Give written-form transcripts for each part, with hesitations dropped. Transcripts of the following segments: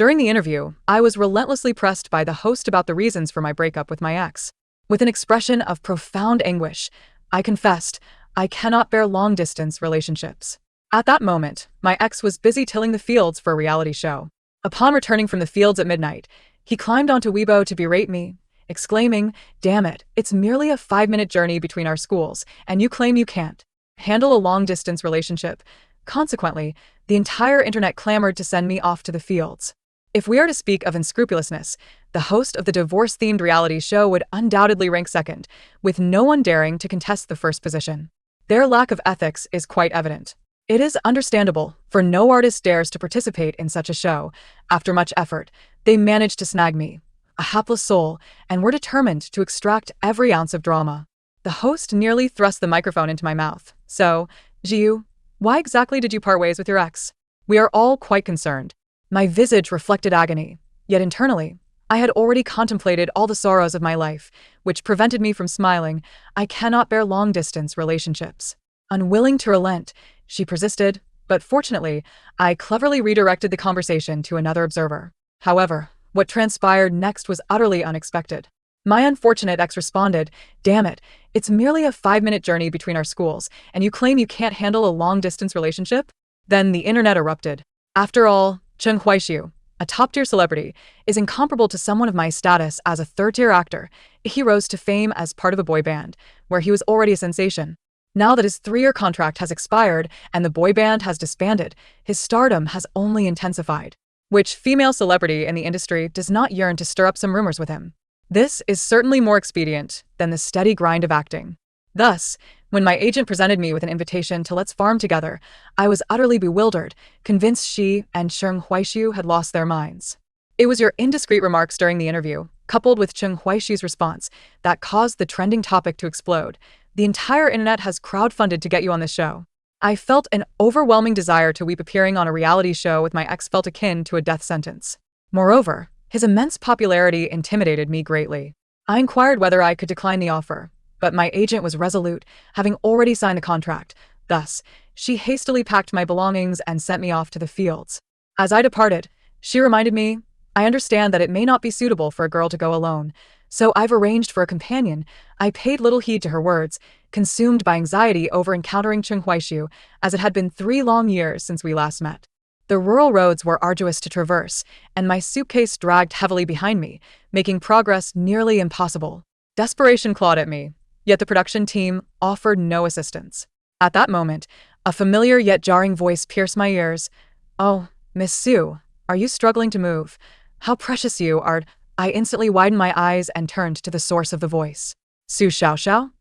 During the interview, I was relentlessly pressed by the host about the reasons for my breakup with my ex. With an expression of profound anguish, I confessed, I cannot bear long-distance relationships. At that moment, my ex was busy tilling the fields for a reality show. Upon returning from the fields at midnight, he climbed onto Weibo to berate me, exclaiming, "Damn it, it's merely a 5-minute journey between our schools, and you claim you can't handle a long-distance relationship." Consequently, the entire internet clamored to send me off to the fields. If we are to speak of unscrupulousness, the host of the divorce-themed reality show would undoubtedly rank second, with no one daring to contest the first position. Their lack of ethics is quite evident. It is understandable, for no artist dares to participate in such a show. After much effort, they managed to snag me, a hapless soul, and were determined to extract every ounce of drama. The host nearly thrust the microphone into my mouth. "So, Jiu, why exactly did you part ways with your ex? We are all quite concerned." My visage reflected agony, yet internally, I had already contemplated all the sorrows of my life, which prevented me from smiling. "I cannot bear long-distance relationships." Unwilling to relent, she persisted, but fortunately, I cleverly redirected the conversation to another observer. However, what transpired next was utterly unexpected. My unfortunate ex responded, "Damn it, it's merely a 5-minute journey between our schools, and you claim you can't handle a long-distance relationship?" Then the internet erupted. After all, Chung Huaishu, a top-tier celebrity, is incomparable to someone of my status as a third-tier actor. He rose to fame as part of a boy band, where he was already a sensation. Now that his 3-year contract has expired and the boy band has disbanded, his stardom has only intensified. Which female celebrity in the industry does not yearn to stir up some rumors with him? This is certainly more expedient than the steady grind of acting. Thus, when my agent presented me with an invitation to let's farm together, I was utterly bewildered, convinced she and Chung Huaishu had lost their minds. It was your indiscreet remarks during the interview, coupled with Chung Huaishu's response, that caused the trending topic to explode. The entire internet has crowdfunded to get you on this show. I felt an overwhelming desire to weep. Appearing on a reality show with my ex felt akin to a death sentence. Moreover, his immense popularity intimidated me greatly. I inquired whether I could decline the offer, but my agent was resolute, having already signed the contract. Thus, she hastily packed my belongings and sent me off to the fields. As I departed, she reminded me, "I understand that it may not be suitable for a girl to go alone, so I've arranged for a companion." I paid little heed to her words, consumed by anxiety over encountering Chung Huaishu, as it had been 3 long years since we last met. The rural roads were arduous to traverse, and my suitcase dragged heavily behind me, making progress nearly impossible. Desperation clawed at me, yet the production team offered no assistance. At that moment, a familiar yet jarring voice pierced my ears. "Oh, Miss Sue, are you struggling to move? How precious you are." I instantly widened my eyes and turned to the source of the voice. Su Xiaoxiao?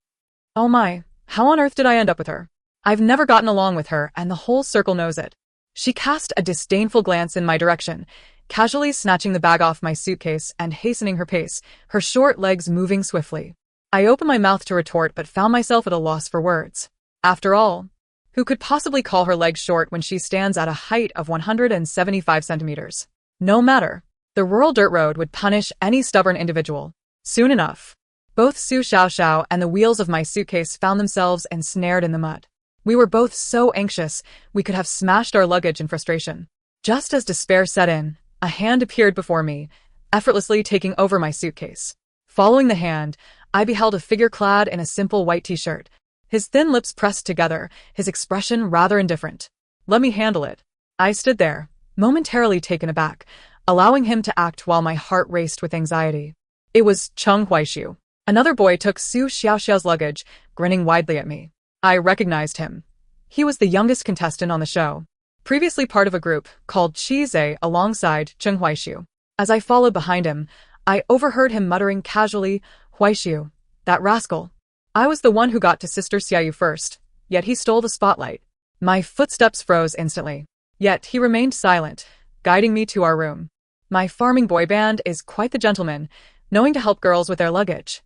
Oh my, how on earth did I end up with her? I've never gotten along with her, and the whole circle knows it. She cast a disdainful glance in my direction, casually snatching the bag off my suitcase and hastening her pace, her short legs moving swiftly. I opened my mouth to retort but found myself at a loss for words. After all, who could possibly call her legs short when she stands at a height of 175 centimeters? No matter. The rural dirt road would punish any stubborn individual. Soon enough, both Su Xiaoxiao and the wheels of my suitcase found themselves ensnared in the mud. We were both so anxious, we could have smashed our luggage in frustration. Just as despair set in, a hand appeared before me, effortlessly taking over my suitcase. Following the hand, I beheld a figure clad in a simple white t-shirt, his thin lips pressed together, his expression rather indifferent. "Let me handle it." I stood there, momentarily taken aback, allowing him to act while my heart raced with anxiety. It was Chung Huaishu. Another boy took Su Xiaoxiao's luggage, grinning widely at me. I recognized him. He was the youngest contestant on the show, previously part of a group called Chize alongside Chung Huaishu. As I followed behind him, I overheard him muttering casually, "Huaishu, that rascal. I was the one who got to Sister Xiaoyu first, yet he stole the spotlight." My footsteps froze instantly, yet he remained silent, guiding me to our room. My farming boy band is quite the gentleman, knowing to help girls with their luggage.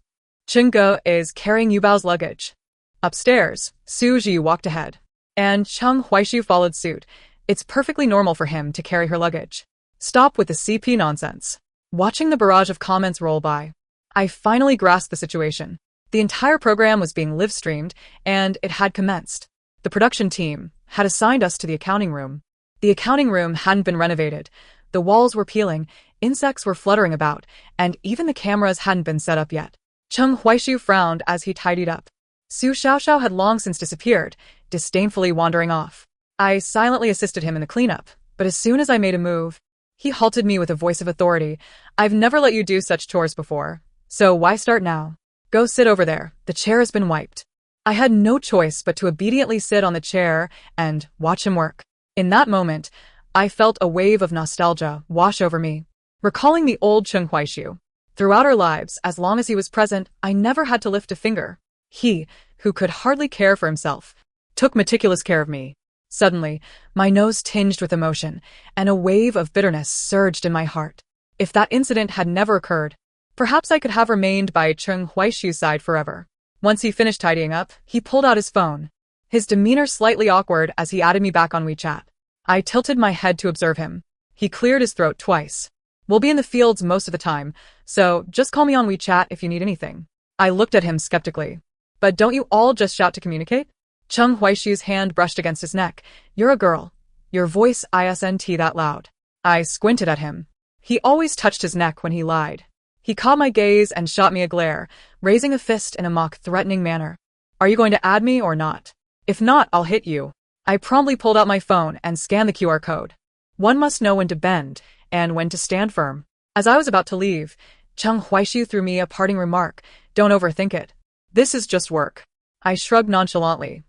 Chen Ge is carrying Yubao's luggage. Upstairs, Su Ji walked ahead, and Chung Huaishu followed suit. It's perfectly normal for him to carry her luggage. Stop with the CP nonsense. Watching the barrage of comments roll by, I finally grasped the situation. The entire program was being live-streamed, and it had commenced. The production team had assigned us to the accounting room. The accounting room hadn't been renovated, The walls were peeling, insects were fluttering about, and even the cameras hadn't been set up yet. Cheng Huaishu frowned as he tidied up. Su Xiaoxiao had long since disappeared, disdainfully wandering off. I silently assisted him in the cleanup, but as soon as I made a move, he halted me with a voice of authority. I've never let you do such chores before, so why start now? Go sit over there, the chair has been wiped. I had no choice but to obediently sit on the chair and watch him work. In that moment, I felt a wave of nostalgia wash over me, recalling the old Cheng Huaishu. Throughout our lives, as long as he was present, I never had to lift a finger. He, who could hardly care for himself, took meticulous care of me. Suddenly, my nose tinged with emotion, and a wave of bitterness surged in my heart. If that incident had never occurred, perhaps I could have remained by Cheng Huaishu's side forever. Once he finished tidying up, he pulled out his phone, his demeanor slightly awkward as he added me back on WeChat. I tilted my head to observe him. He cleared his throat twice. We'll be in the fields most of the time, so just call me on WeChat if you need anything. I looked at him skeptically. But don't you all just shout to communicate? Cheng Huaishu's hand brushed against his neck. You're a girl. Your voice isn't that loud. I squinted at him. He always touched his neck when he lied. He caught my gaze and shot me a glare, raising a fist in a mock-threatening manner. Are you going to add me or not? If not, I'll hit you. I promptly pulled out my phone and scanned the QR code. One must know when to bend and when to stand firm. As I was about to leave, Cheng Huaishu threw me a parting remark. Don't overthink it. This is just work. I shrugged nonchalantly.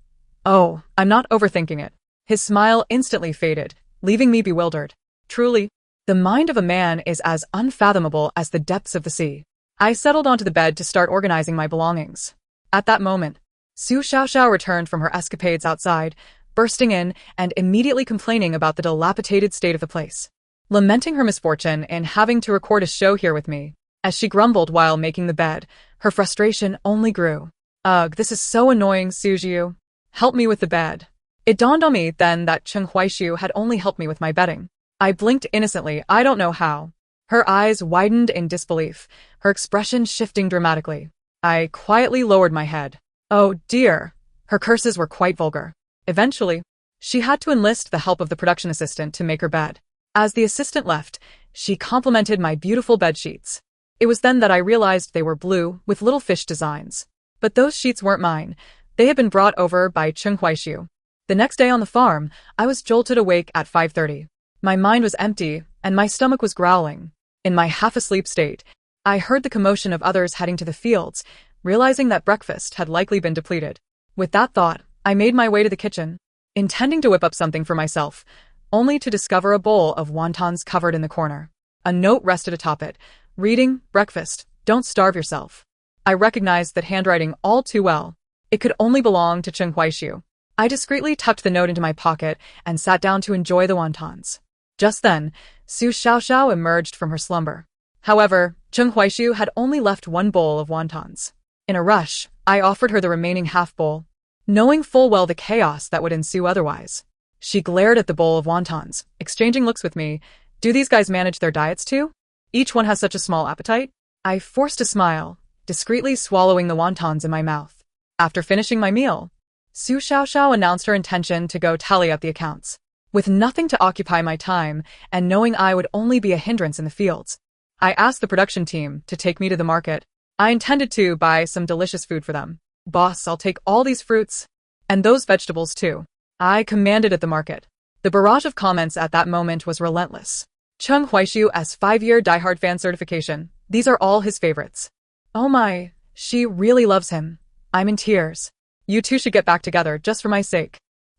Oh, I'm not overthinking it. His smile instantly faded, leaving me bewildered. Truly, the mind of a man is as unfathomable as the depths of the sea. I settled onto the bed to start organizing my belongings. At that moment, Su Xiaoxiao returned from her escapades outside, bursting in and immediately complaining about the dilapidated state of the place, lamenting her misfortune in having to record a show here with me. As she grumbled while making the bed, her frustration only grew. Ugh, this is so annoying, Sujiu. Help me with the bed. It dawned on me then that Cheng Huaishu had only helped me with my bedding. I blinked innocently, I don't know how. Her eyes widened in disbelief, her expression shifting dramatically. I quietly lowered my head. Oh dear. Her curses were quite vulgar. Eventually, she had to enlist the help of the production assistant to make her bed. As the assistant left, she complimented my beautiful bed sheets. It was then that I realized they were blue with little fish designs. But those sheets weren't mine. They had been brought over by Cheng Huaishu. The next day on the farm, I was jolted awake at 5:30. My mind was empty, and my stomach was growling. In my half-asleep state, I heard the commotion of others heading to the fields, realizing that breakfast had likely been depleted. With that thought, I made my way to the kitchen, intending to whip up something for myself, only to discover a bowl of wontons covered in the corner. A note rested atop it, reading, breakfast, don't starve yourself. I recognized that handwriting all too well. It could only belong to Cheng Huaishu. I discreetly tucked the note into my pocket and sat down to enjoy the wontons. Just then, Su Xiaoxiao emerged from her slumber. However, Cheng Huaishu had only left one bowl of wontons. In a rush, I offered her the remaining half bowl, knowing full well the chaos that would ensue otherwise. She glared at the bowl of wontons, exchanging looks with me. Do these guys manage their diets too? Each one has such a small appetite? I forced a smile, discreetly swallowing the wontons in my mouth. After finishing my meal, Su Xiaoxiao announced her intention to go tally up the accounts. With nothing to occupy my time, and knowing I would only be a hindrance in the fields, I asked the production team to take me to the market. I intended to buy some delicious food for them. Boss, I'll take all these fruits. And those vegetables too. I commanded at the market. The barrage of comments at that moment was relentless. Cheng Huaishu has 5-year diehard fan certification. These are all his favorites. Oh my, she really loves him. I'm in tears. You two should get back together just for my sake.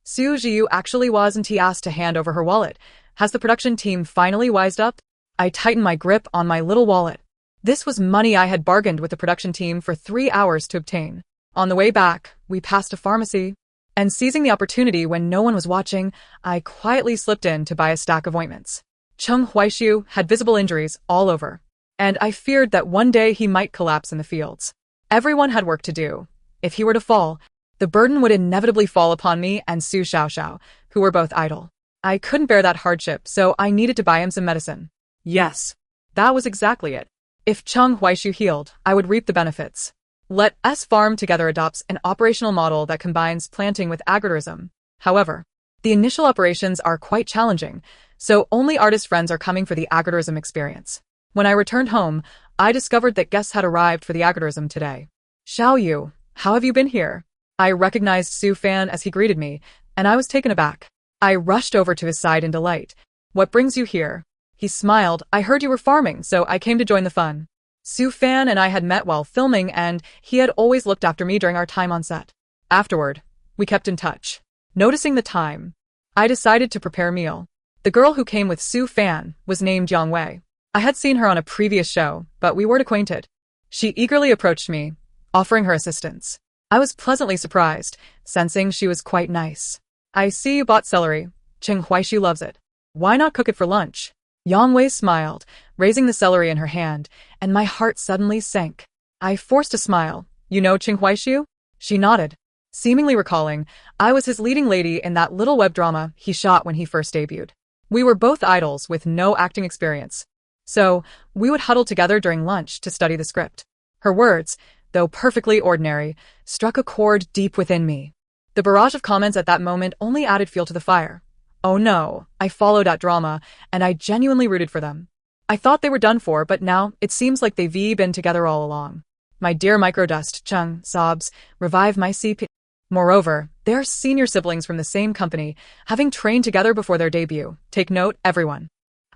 Su Jiu actually wasn't he asked to hand over her wallet. Has the production team finally wised up? I tightened my grip on my little wallet. This was money I had bargained with the production team for 3 hours to obtain. On the way back, we passed a pharmacy, and seizing the opportunity when no one was watching, I quietly slipped in to buy a stack of ointments. Cheng Huaishu had visible injuries all over, and I feared that one day he might collapse in the fields. Everyone had work to do. If he were to fall, the burden would inevitably fall upon me and Su Xiaoxiao, who were both idle. I couldn't bear that hardship, so I needed to buy him some medicine. Yes, that was exactly it. If Cheng Huaishu healed, I would reap the benefits. Let us Farm Together adopts an operational model that combines planting with agritourism. However, the initial operations are quite challenging, so only artist friends are coming for the agritourism experience. When I returned home, I discovered that guests had arrived for the agritourism today. Xiao Yu, how have you been here? I recognized Su Fan as he greeted me, and I was taken aback. I rushed over to his side in delight. What brings you here? He smiled. I heard you were farming, so I came to join the fun. Su Fan and I had met while filming, and he had always looked after me during our time on set. Afterward, we kept in touch. Noticing the time, I decided to prepare a meal. The girl who came with Su Fan was named Yang Wei. I had seen her on a previous show, but we weren't acquainted. She eagerly approached me, offering her assistance. I was pleasantly surprised, sensing she was quite nice. I see you bought celery. Cheng Huaishu loves it. Why not cook it for lunch? Yang Wei smiled, raising the celery in her hand, and my heart suddenly sank. I forced a smile. You know Cheng Huaishu? She nodded, seemingly recalling I was his leading lady in that little web drama he shot when he first debuted. We were both idols with no acting experience, so we would huddle together during lunch to study the script. Her words, though perfectly ordinary, struck a chord deep within me. The barrage of comments at that moment only added fuel to the fire. Oh no, I followed that drama, and I genuinely rooted for them. I thought they were done for, but now it seems like they've been together all along. My dear microdust, Chung, sobs, revive my CP. Moreover, they're senior siblings from the same company, having trained together before their debut. Take note, everyone.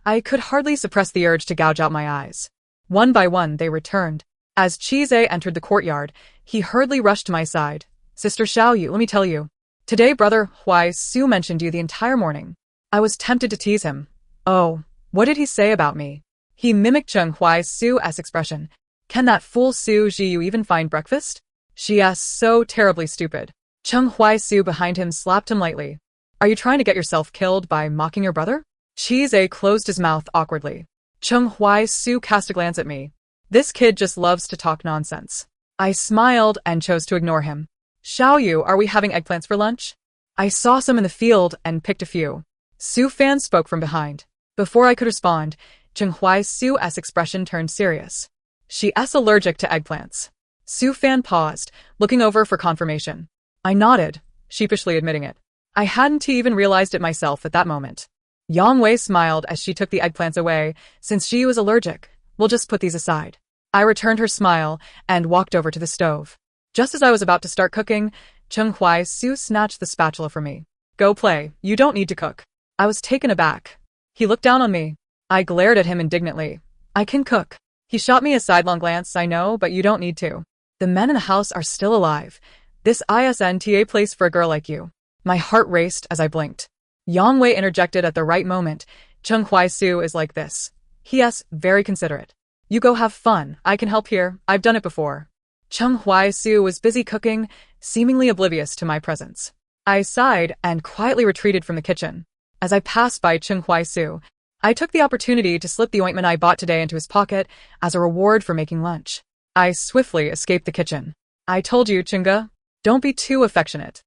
I could hardly suppress the urge to gouge out my eyes. One by one, they returned. As Chize entered the courtyard, he hurriedly rushed to my side. Sister Xiao Yu, let me tell you. Today brother Huai Su mentioned you the entire morning. I was tempted to tease him. Oh, what did he say about me? He mimicked Cheng Huai Su's expression. Can that fool Su Jiyu even find breakfast? She's so terribly stupid. Cheng Huai Su behind him slapped him lightly. Are you trying to get yourself killed by mocking your brother? Chize closed his mouth awkwardly. Cheng Huai Su cast a glance at me. This kid just loves to talk nonsense. I smiled and chose to ignore him. Xiao Yu, are we having eggplants for lunch? I saw some in the field and picked a few. Su Fan spoke from behind. Before I could respond, Cheng Huai Su's expression turned serious. She's allergic to eggplants. Su Fan paused, looking over for confirmation. I nodded, sheepishly admitting it. I hadn't even realized it myself at that moment. Yang Wei smiled as she took the eggplants away. Since she was allergic, we'll just put these aside. I returned her smile and walked over to the stove. Just as I was about to start cooking, Cheng Huai Su snatched the spatula from me. Go play, you don't need to cook. I was taken aback. He looked down on me. I glared at him indignantly. I can cook. He shot me a sidelong glance. I know, but you don't need to. The men in the house are still alive. This isn't a place for a girl like you. My heart raced as I blinked. Yang Wei interjected at the right moment. Cheng Huai Su is like this. He's very considerate. You go have fun. I can help here. I've done it before. Cheng Huai Su was busy cooking, seemingly oblivious to my presence. I sighed and quietly retreated from the kitchen. As I passed by Cheng Huai Su, I took the opportunity to slip the ointment I bought today into his pocket as a reward for making lunch. I swiftly escaped the kitchen. I told you, Chinga, don't be too affectionate.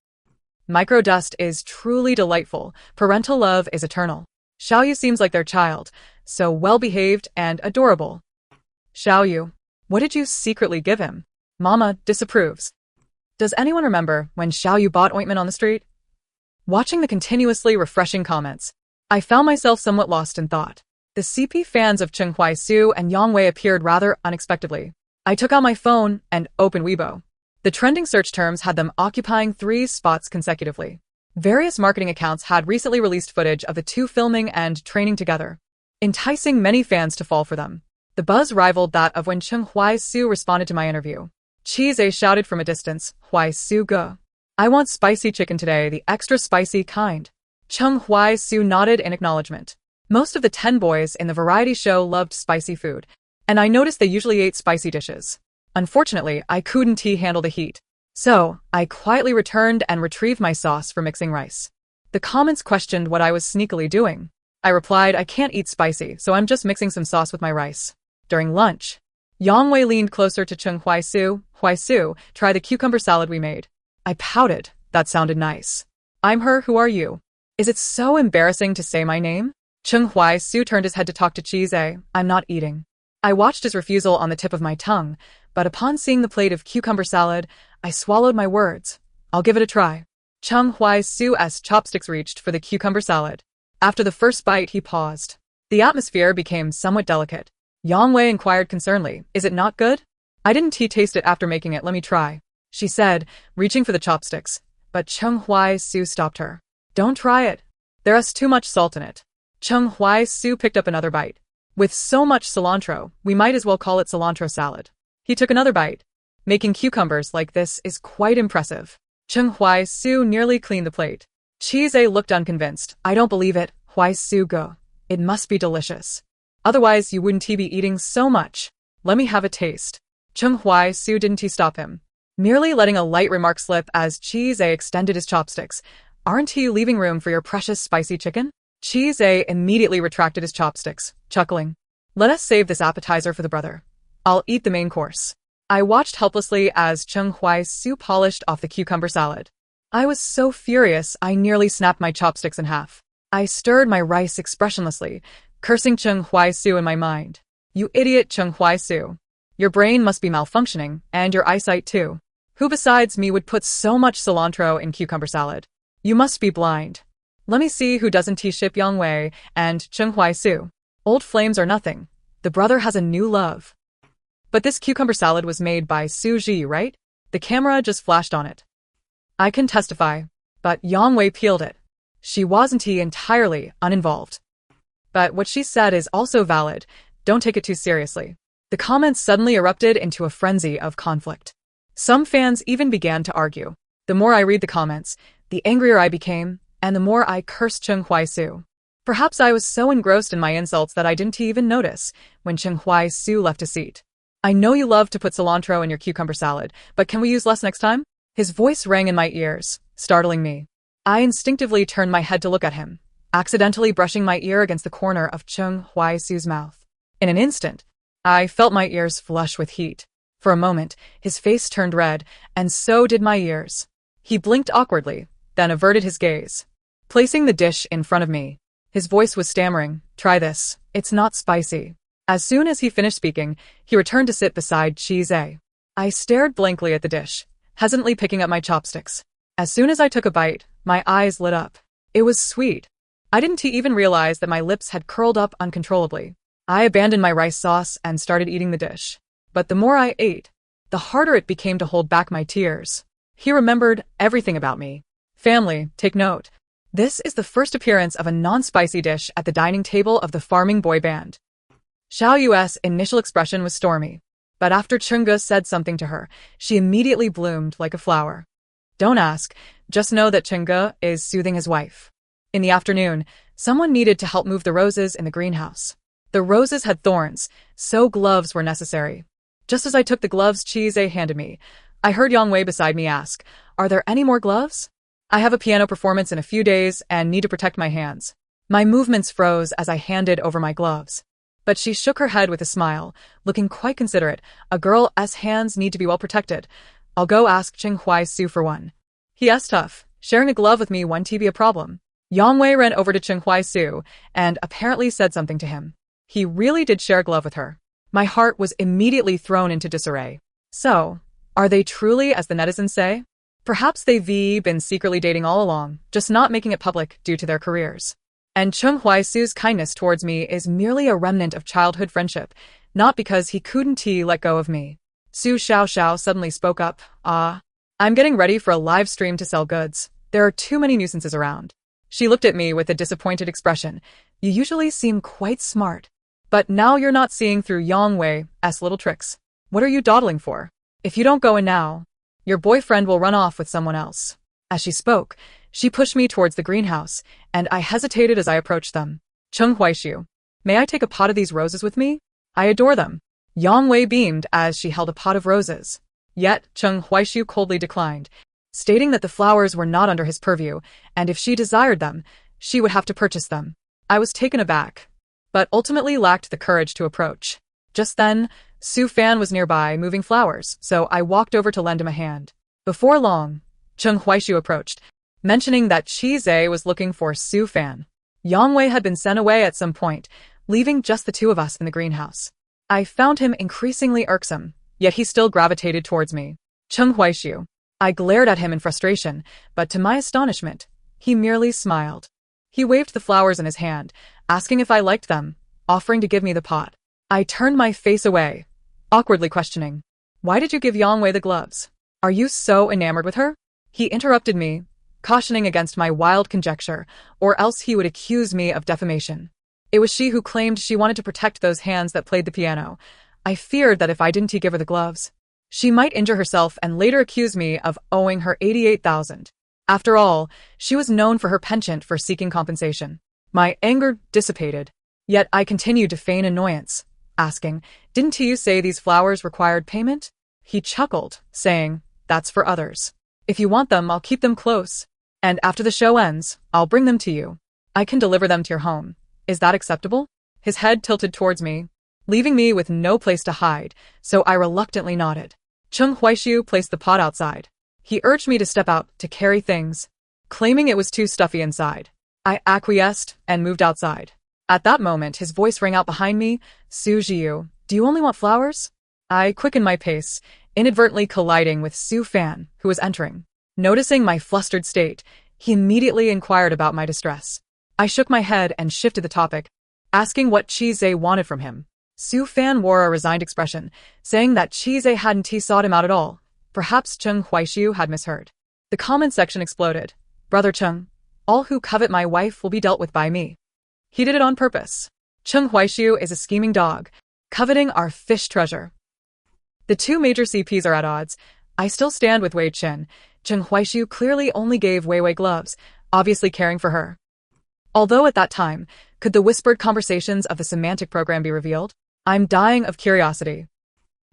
Microdust is truly delightful. Parental love is eternal. Xiaoyu seems like their child, so well-behaved and adorable. Xiaoyu, what did you secretly give him? Mama disapproves. Does anyone remember when Xiaoyu bought ointment on the street? Watching the continuously refreshing comments, I found myself somewhat lost in thought. The CP fans of Cheng Huai Su and Yang Wei appeared rather unexpectedly. I took out my phone and opened Weibo. The trending search terms had them occupying 3 spots consecutively. Various marketing accounts had recently released footage of the two filming and training together, enticing many fans to fall for them. The buzz rivaled that of when Cheng Huai Su responded to my interview. Chize shouted from a distance, Huai Su go. I want spicy chicken today, the extra spicy kind. Cheng Huai Su nodded in acknowledgement. Most of the 10 boys in the variety show loved spicy food, and I noticed they usually ate spicy dishes. Unfortunately, I couldn't handle the heat. So, I quietly returned and retrieved my sauce for mixing rice. The comments questioned what I was sneakily doing. I replied, I can't eat spicy, so I'm just mixing some sauce with my rice. During lunch, Yang Wei leaned closer to Cheng Huai Su, try the cucumber salad we made. I pouted. That sounded nice. I'm her, who are you? Is it so embarrassing to say my name? Cheng Huai Su turned his head to talk to Chize. I'm not eating. I watched his refusal on the tip of my tongue, but upon seeing the plate of cucumber salad, I swallowed my words. I'll give it a try. Cheng Huai Su's chopsticks reached for the cucumber salad. After the first bite, he paused. The atmosphere became somewhat delicate. Yang Wei inquired concernedly, "Is it not good?" "I didn't taste it after making it, let me try," she said, reaching for the chopsticks. But Cheng Huai-su stopped her. "Don't try it. There's too much salt in it." Cheng Huai-su picked up another bite. "With so much cilantro, we might as well call it cilantro salad." He took another bite. "Making cucumbers like this is quite impressive." Cheng Huai-su nearly cleaned the plate. Cheese looked unconvinced. "I don't believe it, Huai-su go. It must be delicious. Otherwise you wouldn't be eating so much. Let me have a taste." Cheng Huai-su didn't stop him, merely letting a light remark slip as Cheese extended his chopsticks. "Aren't you leaving room for your precious spicy chicken?" Cheese immediately retracted his chopsticks, chuckling. "Let us save this appetizer for the brother. I'll eat the main course." I watched helplessly as Cheng Huai-su polished off the cucumber salad. I was so furious I nearly snapped my chopsticks in half. I stirred my rice expressionlessly, cursing Cheng Huai-su in my mind. "You idiot, Cheng Huai-su. Your brain must be malfunctioning, and your eyesight too. Who besides me would put so much cilantro in cucumber salad? You must be blind. Let me see who doesn't ship Yang Wei and Cheng Huai-su. Old flames are nothing. The brother has a new love." "But this cucumber salad was made by Su Ji, right?" The camera just flashed on it. "I can testify." But Yang Wei peeled it. She wasn't entirely uninvolved. "But what she said is also valid. Don't take it too seriously." The comments suddenly erupted into a frenzy of conflict. Some fans even began to argue. The more I read the comments, the angrier I became, and the more I cursed Cheng Huai-su. Perhaps I was so engrossed in my insults that I didn't even notice when Cheng Huai-su left his seat. "I know you love to put cilantro in your cucumber salad, but can we use less next time?" His voice rang in my ears, startling me. I instinctively turned my head to look at him, accidentally brushing my ear against the corner of Cheng Huai-su's mouth. In an instant, I felt my ears flush with heat. For a moment, his face turned red, and so did my ears. He blinked awkwardly, then averted his gaze, placing the dish in front of me. His voice was stammering, "Try this. It's not spicy." As soon as he finished speaking, he returned to sit beside Cheese. I stared blankly at the dish, hesitantly picking up my chopsticks. As soon as I took a bite, my eyes lit up. It was sweet. I didn't even realize that my lips had curled up uncontrollably. I abandoned my rice sauce and started eating the dish. But the more I ate, the harder it became to hold back my tears. He remembered everything about me. Family, take note. This is the first appearance of a non-spicy dish at the dining table of the farming boy band. Xiao Yu's initial expression was stormy. But after Chunga said something to her, she immediately bloomed like a flower. Don't ask, just know that Chunga is soothing his wife. In the afternoon, someone needed to help move the roses in the greenhouse. The roses had thorns, so gloves were necessary. Just as I took the gloves Cheese handed me, I heard Yang Wei beside me ask, "Are there any more gloves? I have a piano performance in a few days and need to protect my hands." My movements froze as I handed over my gloves. But she shook her head with a smile, looking quite considerate. "A girl's hands need to be well protected. I'll go ask Cheng Huai-su for one." He tough. Sharing a glove with me won't be a problem. Yang Wei ran over to Cheng Huai-su and apparently said something to him. He really did share a glove with her. My heart was immediately thrown into disarray. So, are they truly as the netizens say? Perhaps they've been secretly dating all along, just not making it public due to their careers. And Cheng Huai-su's kindness towards me is merely a remnant of childhood friendship, not because he couldn't let go of me. Su Xiao suddenly spoke up. I'm getting ready for a live stream to sell goods. There are too many nuisances around." She looked at me with a disappointed expression. "You usually seem quite smart. But now you're not seeing through Yang Wei's little tricks. What are you dawdling for? If you don't go in now, your boyfriend will run off with someone else." As she spoke, she pushed me towards the greenhouse, and I hesitated as I approached them. "Cheng Huai-su, may I take a pot of these roses with me? I adore them." Yang Wei beamed as she held a pot of roses. Yet Cheng Huai-su coldly declined, stating that the flowers were not under his purview, and if she desired them, she would have to purchase them. I was taken aback, but ultimately lacked the courage to approach. Just then, Su Fan was nearby moving flowers, so I walked over to lend him a hand. Before long, Cheng Huai-su approached, mentioning that Cheese was looking for Su Fan. Yang Wei had been sent away at some point, leaving just the two of us in the greenhouse. I found him increasingly irksome, yet he still gravitated towards me. "Cheng Huai-su." I glared at him in frustration, but to my astonishment, he merely smiled. He waved the flowers in his hand, asking if I liked them, offering to give me the pot. I turned my face away, awkwardly questioning, "Why did you give Yangwei the gloves? Are you so enamored with her?" He interrupted me, cautioning against my wild conjecture, or else he would accuse me of defamation. It was she who claimed she wanted to protect those hands that played the piano. I feared that if I didn't give her the gloves, she might injure herself and later accuse me of owing her 88,000. After all, she was known for her penchant for seeking compensation. My anger dissipated, yet I continued to feign annoyance, asking, "Didn't you say these flowers required payment?" He chuckled, saying, "That's for others. If you want them, I'll keep them close. And after the show ends, I'll bring them to you. I can deliver them to your home. Is that acceptable?" His head tilted towards me, leaving me with no place to hide, so I reluctantly nodded. Cheng Huaishu placed the pot outside. He urged me to step out to carry things, claiming it was too stuffy inside. I acquiesced and moved outside. At that moment, his voice rang out behind me, "Su Jiu, do you only want flowers?" I quickened my pace, inadvertently colliding with Su Fan, who was entering. Noticing my flustered state, he immediately inquired about my distress. I shook my head and shifted the topic, asking what Chizhe wanted from him. Su Fan wore a resigned expression, saying that Chizhe hadn't sought him out at all. Perhaps Cheng Huaishu had misheard. The comment section exploded. "Brother Cheng, all who covet my wife will be dealt with by me. He did it on purpose. Cheng Huaishu is a scheming dog, coveting our fish treasure." The two major CPs are at odds. I still stand with Wei Chen. Cheng Huaishu clearly only gave Wei Wei gloves, obviously caring for her. Although at that time, could the whispered conversations of the semantic program be revealed? I'm dying of curiosity.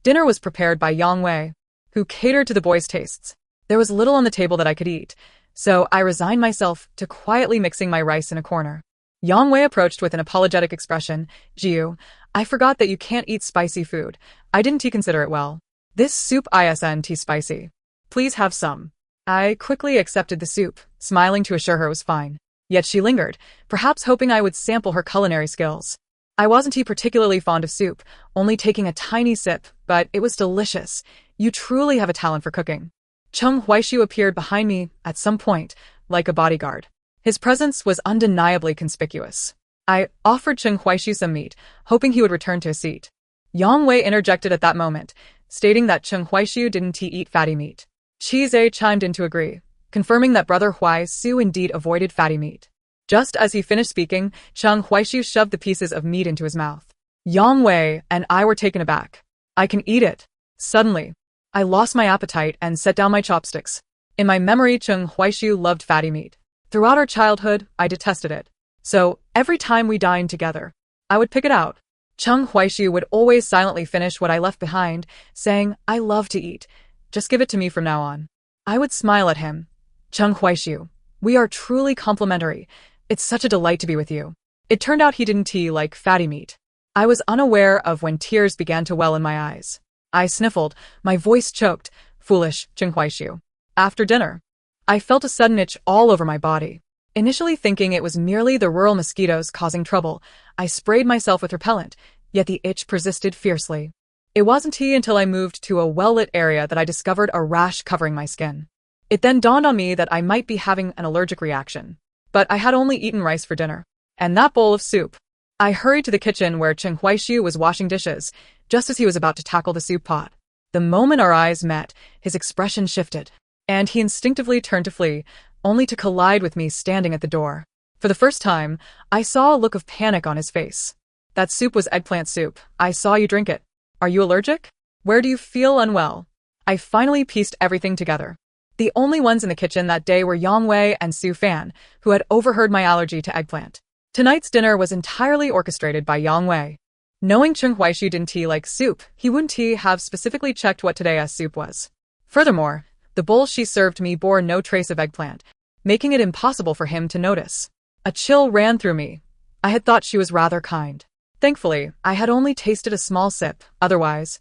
Dinner was prepared by Yang Wei, who catered to the boys' tastes. There was little on the table that I could eat, so I resigned myself to quietly mixing my rice in a corner. Yang Wei approached with an apologetic expression. "Jiu, I forgot that you can't eat spicy food. I didn't consider it well. This soup isn't spicy. Please have some." I quickly accepted the soup, smiling to assure her it was fine. Yet she lingered, perhaps hoping I would sample her culinary skills. I wasn't particularly fond of soup, only taking a tiny sip, but it was delicious. "You truly have a talent for cooking." Cheng Huaishu appeared behind me at some point, like a bodyguard. His presence was undeniably conspicuous. I offered Cheng Huaishu some meat, hoping he would return to his seat. Yang Wei interjected at that moment, stating that Cheng Huaishu didn't eat fatty meat. Chizhe chimed in to agree, confirming that Brother Huaisu indeed avoided fatty meat. Just as he finished speaking, Cheng Huaishu shoved the pieces of meat into his mouth. Yang Wei and I were taken aback. "I can eat it." Suddenly, I lost my appetite and set down my chopsticks. In my memory, Cheng Huaishu loved fatty meat. Throughout our childhood, I detested it. So, every time we dined together, I would pick it out. Cheng Huaishu would always silently finish what I left behind, saying, "I love to eat. Just give it to me from now on." I would smile at him. "Cheng Huaishu, we are truly complementary. It's such a delight to be with you." It turned out he didn't like fatty meat. I was unaware of when tears began to well in my eyes. I sniffled, my voice choked. "Foolish, Cheng Huaishu." After dinner, I felt a sudden itch all over my body. Initially thinking it was merely the rural mosquitoes causing trouble, I sprayed myself with repellent, yet the itch persisted fiercely. It wasn't until I moved to a well-lit area that I discovered a rash covering my skin. It then dawned on me that I might be having an allergic reaction. But I had only eaten rice for dinner, and that bowl of soup. I hurried to the kitchen where Cheng Huaishu was washing dishes, just as he was about to tackle the soup pot. The moment our eyes met, his expression shifted, and he instinctively turned to flee, only to collide with me standing at the door. For the first time, I saw a look of panic on his face. "That soup was eggplant soup. I saw you drink it. Are you allergic? Where do you feel unwell?" I finally pieced everything together. The only ones in the kitchen that day were Yang Wei and Su Fan, who had overheard my allergy to eggplant. Tonight's dinner was entirely orchestrated by Yang Wei. Knowing Cheng Huaishu didn't like soup, he wouldn't have specifically checked what today's soup was. Furthermore, the bowl she served me bore no trace of eggplant, making it impossible for him to notice. A chill ran through me. I had thought she was rather kind. Thankfully, I had only tasted a small sip, otherwise,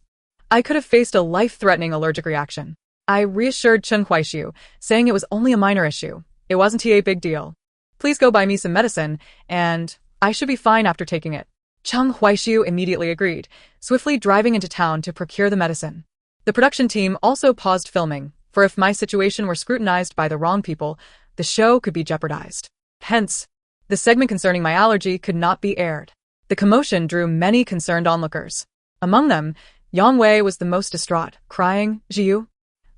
I could have faced a life-threatening allergic reaction. I reassured Cheng Huaishu, saying it was only a minor issue. It wasn't a big deal. "Please go buy me some medicine, and I should be fine after taking it." Cheng Huaishu immediately agreed, swiftly driving into town to procure the medicine. The production team also paused filming, for if my situation were scrutinized by the wrong people, the show could be jeopardized. Hence, The segment concerning my allergy could not be aired. The commotion drew many concerned onlookers. Among them, Yang Wei was the most distraught, crying, "Jiu,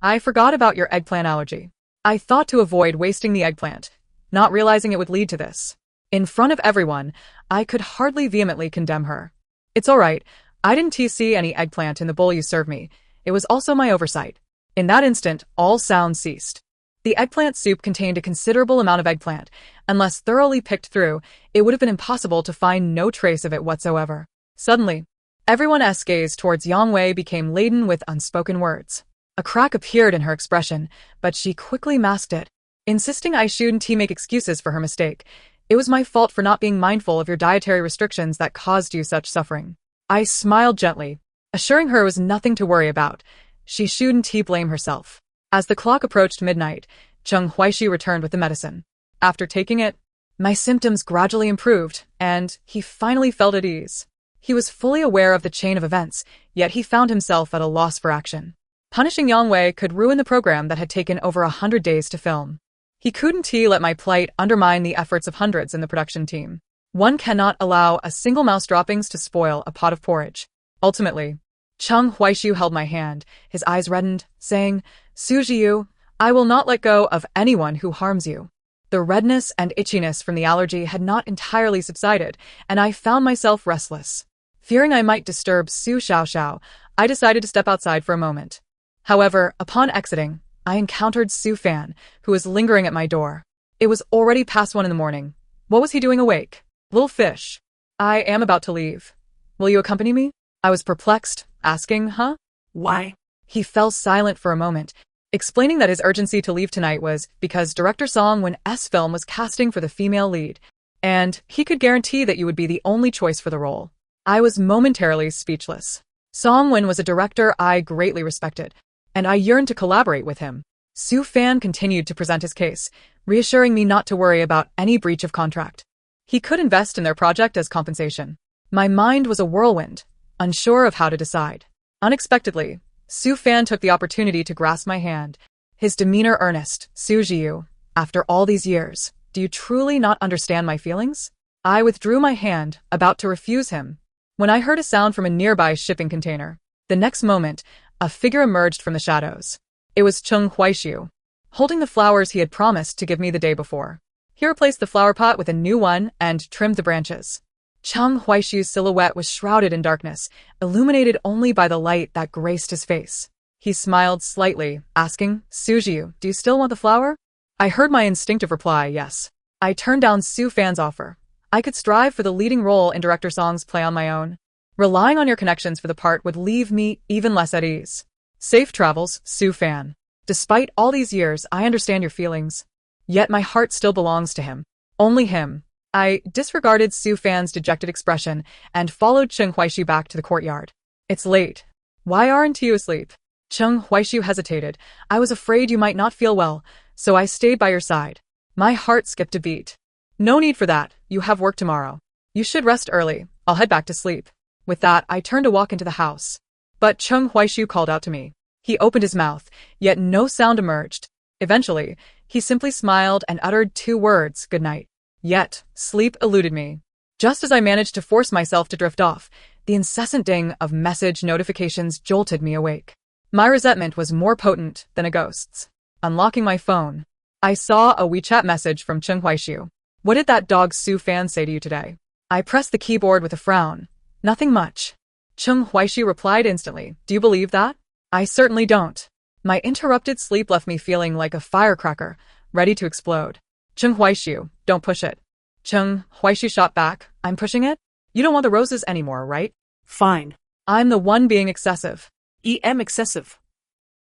I forgot about your eggplant allergy. I thought to avoid wasting the eggplant, not realizing it would lead to this." In front of everyone, I could hardly vehemently condemn her. "It's all right. I didn't see any eggplant in the bowl you served me. It was also my oversight." In that instant, all sound ceased. The eggplant soup contained a considerable amount of eggplant. Unless thoroughly picked through, it would have been impossible to find no trace of it whatsoever. Suddenly, everyone's gaze towards Yang Wei became laden with unspoken words. A crack appeared in her expression, but she quickly masked it, insisting I shouldn't make excuses for her mistake. "It was my fault for not being mindful of your dietary restrictions that caused you such suffering." I smiled gently, assuring her it was nothing to worry about. She shouldn't blame herself. As the clock approached midnight, Cheng Huaishi returned with the medicine. After taking it, my symptoms gradually improved, and he finally felt at ease. He was fully aware of the chain of events, yet he found himself at a loss for action. Punishing Yang Wei could ruin the program that had taken over 100 days to film. He couldn't let my plight undermine the efforts of hundreds in the production team. One cannot allow a single mouse droppings to spoil a pot of porridge. Ultimately, Cheng Huaishu held my hand, his eyes reddened, saying, "Su Jiu, I will not let go of anyone who harms you." The redness and itchiness from the allergy had not entirely subsided, and I found myself restless. Fearing I might disturb Su Xiaoxiao, I decided to step outside for a moment. However, upon exiting, I encountered Su Fan, who was lingering at my door. It was already past 1 in the morning. What was he doing awake? "Little fish, I am about to leave. Will you accompany me?" I was perplexed, asking, "Huh? Why?" He fell silent for a moment, explaining that his urgency to leave tonight was because director Song Wen's film was casting for the female lead, and he could guarantee that you would be the only choice for the role. I was momentarily speechless. Song Wen was a director I greatly respected, and I yearned to collaborate with him. Su Fan continued to present his case, reassuring me not to worry about any breach of contract. He could invest in their project as compensation. My mind was a whirlwind, unsure of how to decide. Unexpectedly, Su Fan took the opportunity to grasp my hand, his demeanor earnest. "Su Jiu, after all these years, do you truly not understand my feelings?" I withdrew my hand, about to refuse him, when I heard a sound from a nearby shipping container. The next moment, a figure emerged from the shadows. It was Cheng Huaishu, holding the flowers he had promised to give me the day before. He replaced the flower pot with a new one and trimmed the branches. Cheng Huaishu's silhouette was shrouded in darkness, illuminated only by the light that graced his face. He smiled slightly, asking, "Su Jiu, do you still want the flower?" I heard my instinctive reply, yes. I turned down Su Fan's offer. I could strive for the leading role in director Song's play on my own. Relying on your connections for the part would leave me even less at ease. Safe travels, Su Fan. Despite all these years, I understand your feelings. Yet my heart still belongs to him. Only him. I disregarded Su Fan's dejected expression and followed Cheng Huaishu back to the courtyard. "It's late. Why aren't you asleep?" Cheng Huaishu hesitated. "I was afraid you might not feel well, so I stayed by your side." My heart skipped a beat. "No need for that. You have work tomorrow. You should rest early. I'll head back to sleep." With that, I turned to walk into the house. But Cheng Huaishu called out to me. He opened his mouth, yet no sound emerged. Eventually, he simply smiled and uttered 2 words, "Good night." Yet, sleep eluded me. Just as I managed to force myself to drift off, the incessant ding of message notifications jolted me awake. My resentment was more potent than a ghost's. Unlocking my phone, I saw a WeChat message from Cheng Huaishu. "What did that dog Su Fan say to you today?" I pressed the keyboard with a frown. "Nothing much." Cheng Huaishu replied instantly. "Do you believe that?" "I certainly don't." My interrupted sleep left me feeling like a firecracker, ready to explode. "Cheng Huaishu, don't push it." Cheng Huaishu shot back. "I'm pushing it? You don't want the roses anymore, right?" Fine. "I'm the one being excessive." Em excessive.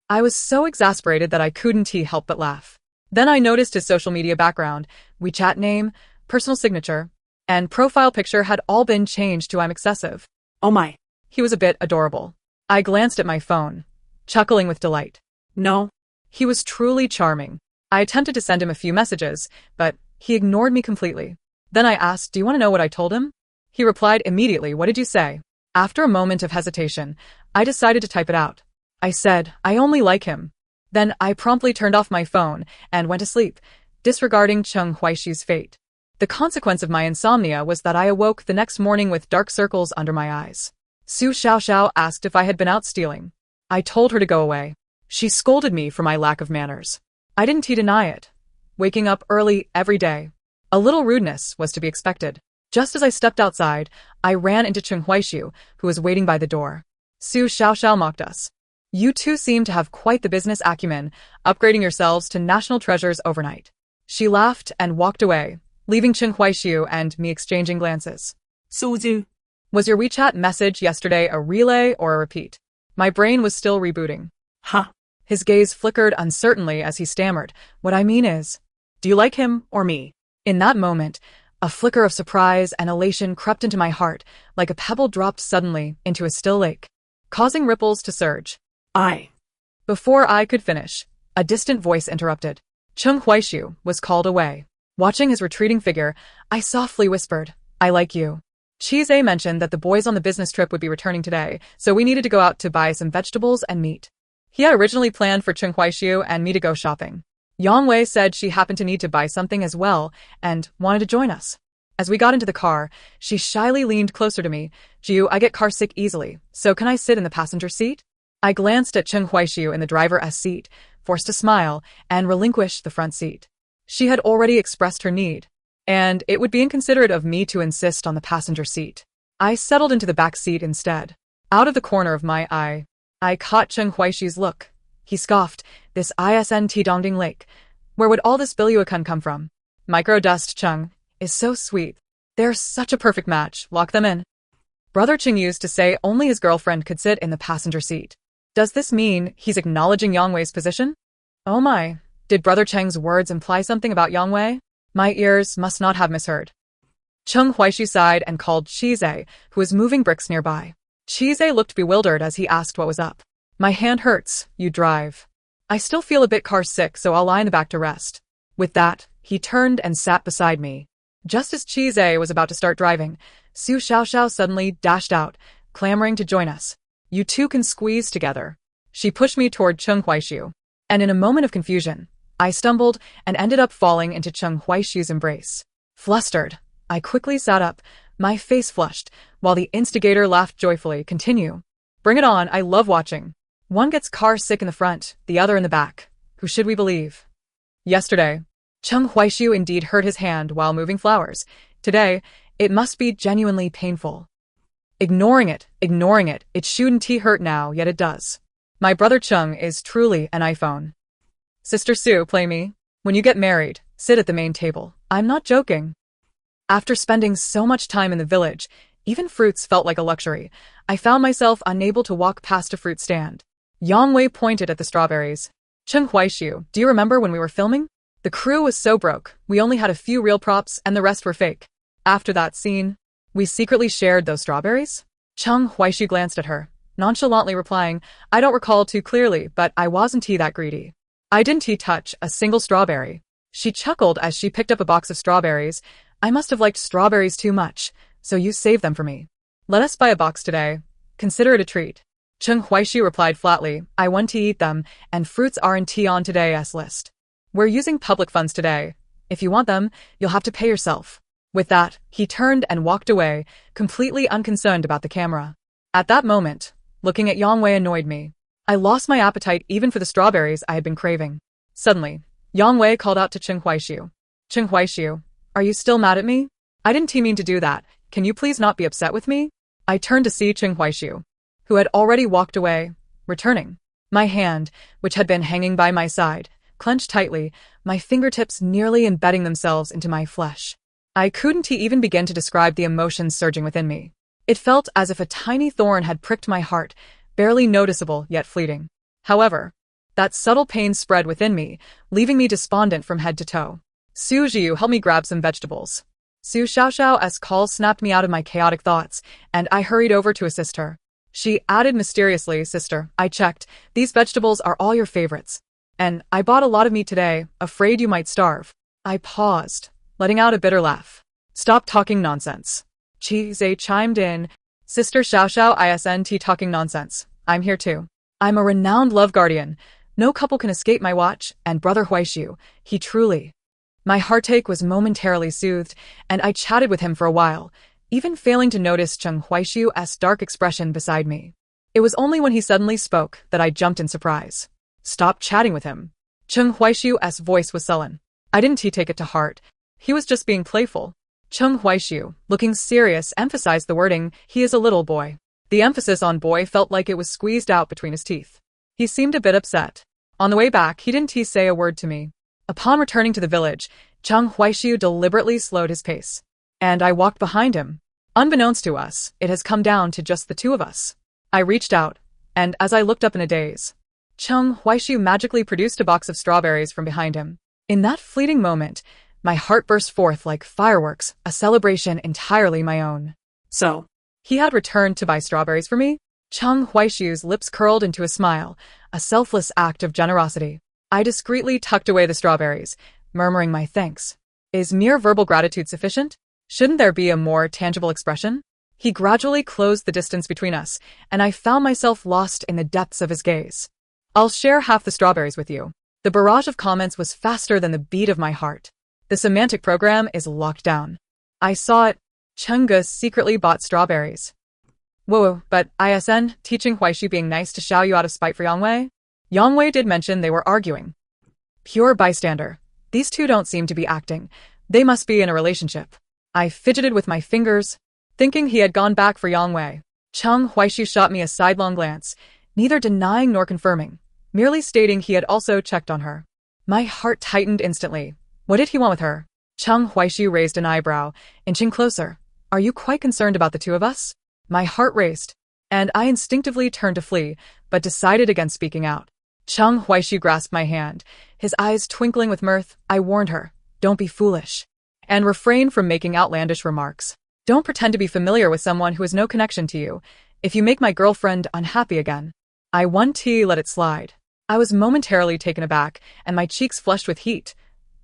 I was so exasperated that I couldn't help but laugh. Then I noticed his social media background, WeChat name, personal signature, and profile picture had all been changed to "I'm excessive." Oh my. He was a bit adorable. I glanced at my phone, chuckling with delight. No. He was truly charming. I attempted to send him a few messages, but he ignored me completely. Then I asked, "Do you want to know what I told him?" He replied immediately, "What did you say?" After a moment of hesitation, I decided to type it out. I said, "I only like him." Then I promptly turned off my phone and went to sleep, disregarding Cheng Huaishu's fate. The consequence of my insomnia was that I awoke the next morning with dark circles under my eyes. Su Xiaoxiao asked if I had been out stealing. I told her to go away. She scolded me for my lack of manners. I didn't deny it. Waking up early every day. A little rudeness was to be expected. Just as I stepped outside, I ran into Cheng Huaishu, who was waiting by the door. Su Xiaoxiao mocked us. You two seem to have quite the business acumen, upgrading yourselves to national treasures overnight. She laughed and walked away, leaving Cheng Huaishu and me exchanging glances. Suzu. Was your WeChat message yesterday a relay or a repeat? My brain was still rebooting. Huh. His gaze flickered uncertainly as he stammered. What I mean is, do you like him or me? In that moment, a flicker of surprise and elation crept into my heart, like a pebble dropped suddenly into a still lake, causing ripples to surge. Before I could finish, a distant voice interrupted. Cheng Huaishu was called away. Watching his retreating figure, I softly whispered, I like you. Chize mentioned that the boys on the business trip would be returning today, so we needed to go out to buy some vegetables and meat. He had originally planned for Cheng Huaishu and me to go shopping. Yang Wei said she happened to need to buy something as well and wanted to join us. As we got into the car, she shyly leaned closer to me. Jiu, I get car sick easily, so can I sit in the passenger seat? I glanced at Cheng Huaishu in the driver's seat, forced a smile, and relinquished the front seat. She had already expressed her need, and it would be inconsiderate of me to insist on the passenger seat. I settled into the back seat instead. Out of the corner of my eye, I caught Cheng Huaishu's look. He scoffed, this ISNT Dongding Lake. Where would all this Biluakun come from? Microdust Cheng is so sweet. They're such a perfect match, lock them in. Brother Cheng used to say only his girlfriend could sit in the passenger seat. Does this mean he's acknowledging Yang Wei's position? Oh my, did Brother Cheng's words imply something about Yang Wei? My ears must not have misheard. Cheng Huaishu sighed and called Chize, who was moving bricks nearby. Chize looked bewildered as he asked what was up. My hand hurts, you drive. I still feel a bit car sick, so I'll lie in the back to rest. With that, he turned and sat beside me. Just as Chize was about to start driving, Su Xiaoxiao suddenly dashed out, clamoring to join us. You two can squeeze together. She pushed me toward Cheng Huaishu, and in a moment of confusion, I stumbled and ended up falling into Cheng Huaishu's embrace. Flustered, I quickly sat up, my face flushed, while the instigator laughed joyfully. Continue. Bring it on, I love watching. One gets car sick in the front, the other in the back. Who should we believe? Yesterday, Cheng Huaishu indeed hurt his hand while moving flowers. Today, it must be genuinely painful. Ignoring it, it shouldn't hurt now, yet it does. My brother Cheng is truly an iPhone. Sister Su, play me. When you get married, sit at the main table. I'm not joking. After spending so much time in the village, even fruits felt like a luxury. I found myself unable to walk past a fruit stand. Yang Wei pointed at the strawberries. Cheng Huaishu, do you remember when we were filming? The crew was so broke, we only had a few real props and the rest were fake. After that scene, we secretly shared those strawberries? Cheng Huaishu glanced at her, nonchalantly replying, I don't recall too clearly, but I wasn't that greedy. I didn't touch a single strawberry. She chuckled as she picked up a box of strawberries. I must have liked strawberries too much, so you saved them for me. Let us buy a box today. Consider it a treat. Cheng Huaishu replied flatly, I want to eat them, and fruits aren't on today's list. We're using public funds today. If you want them, you'll have to pay yourself. With that, he turned and walked away, completely unconcerned about the camera. At that moment, looking at Yang Wei annoyed me. I lost my appetite even for the strawberries I had been craving. Suddenly, Yang Wei called out to Cheng Huaishu. Cheng Huaishu, are you still mad at me? I didn't mean to do that. Can you please not be upset with me? I turned to see Cheng Huaishu, who had already walked away, returning. My hand, which had been hanging by my side, clenched tightly, my fingertips nearly embedding themselves into my flesh. I couldn't even begin to describe the emotions surging within me. It felt as if a tiny thorn had pricked my heart, barely noticeable yet fleeting. However, that subtle pain spread within me, leaving me despondent from head to toe. Su Jiu, help me grab some vegetables. Su Xiaoxiao's call snapped me out of my chaotic thoughts, and I hurried over to assist her. She added mysteriously, Sister, I checked. These vegetables are all your favorites. And I bought a lot of meat today, afraid you might starve. I paused, letting out a bitter laugh. Stop talking nonsense. Chize chimed in. Sister Xiaoxiao isn't talking nonsense. I'm here too. I'm a renowned love guardian. No couple can escape my watch, and Brother Huaishu, he truly My heartache was momentarily soothed, and I chatted with him for a while, even failing to notice Cheng Huaishu's dark expression beside me. It was only when he suddenly spoke that I jumped in surprise. Stop chatting with him. Cheng Huaishu's voice was sullen. I didn't take it to heart. He was just being playful. Cheng Huaishu, looking serious, emphasized the wording, he is a little boy. The emphasis on boy felt like it was squeezed out between his teeth. He seemed a bit upset. On the way back, he didn't say a word to me. Upon returning to the village, Cheng Huaishu deliberately slowed his pace. And I walked behind him. Unbeknownst to us, it has come down to just the two of us. I reached out, and as I looked up in a daze, Cheng Huaishu magically produced a box of strawberries from behind him. In that fleeting moment, my heart burst forth like fireworks, a celebration entirely my own. So, he had returned to buy strawberries for me? Cheng Huaishu's lips curled into a smile, a selfless act of generosity. I discreetly tucked away the strawberries, murmuring my thanks. Is mere verbal gratitude sufficient? Shouldn't there be a more tangible expression? He gradually closed the distance between us, and I found myself lost in the depths of his gaze. I'll share half the strawberries with you. The barrage of comments was faster than the beat of my heart. The semantic program is locked down. I saw it. Chengge secretly bought strawberries. Whoa, but ISN, teaching Huaishu being nice to Xiao Yu out of spite for Yangwei? Yangwei did mention they were arguing. Pure bystander. These two don't seem to be acting. They must be in a relationship. I fidgeted with my fingers, thinking he had gone back for Yangwei. Cheng Huaishu shot me a sidelong glance, neither denying nor confirming, merely stating he had also checked on her. My heart tightened instantly. What did he want with her? Cheng Huaishu raised an eyebrow, inching closer. Are you quite concerned about the two of us? My heart raced, and I instinctively turned to flee, but decided against speaking out. Cheng Huaishu grasped my hand, his eyes twinkling with mirth. I warned her, don't be foolish, and refrain from making outlandish remarks. Don't pretend to be familiar with someone who has no connection to you. If you make my girlfriend unhappy again. I let it slide. I was momentarily taken aback, and my cheeks flushed with heat.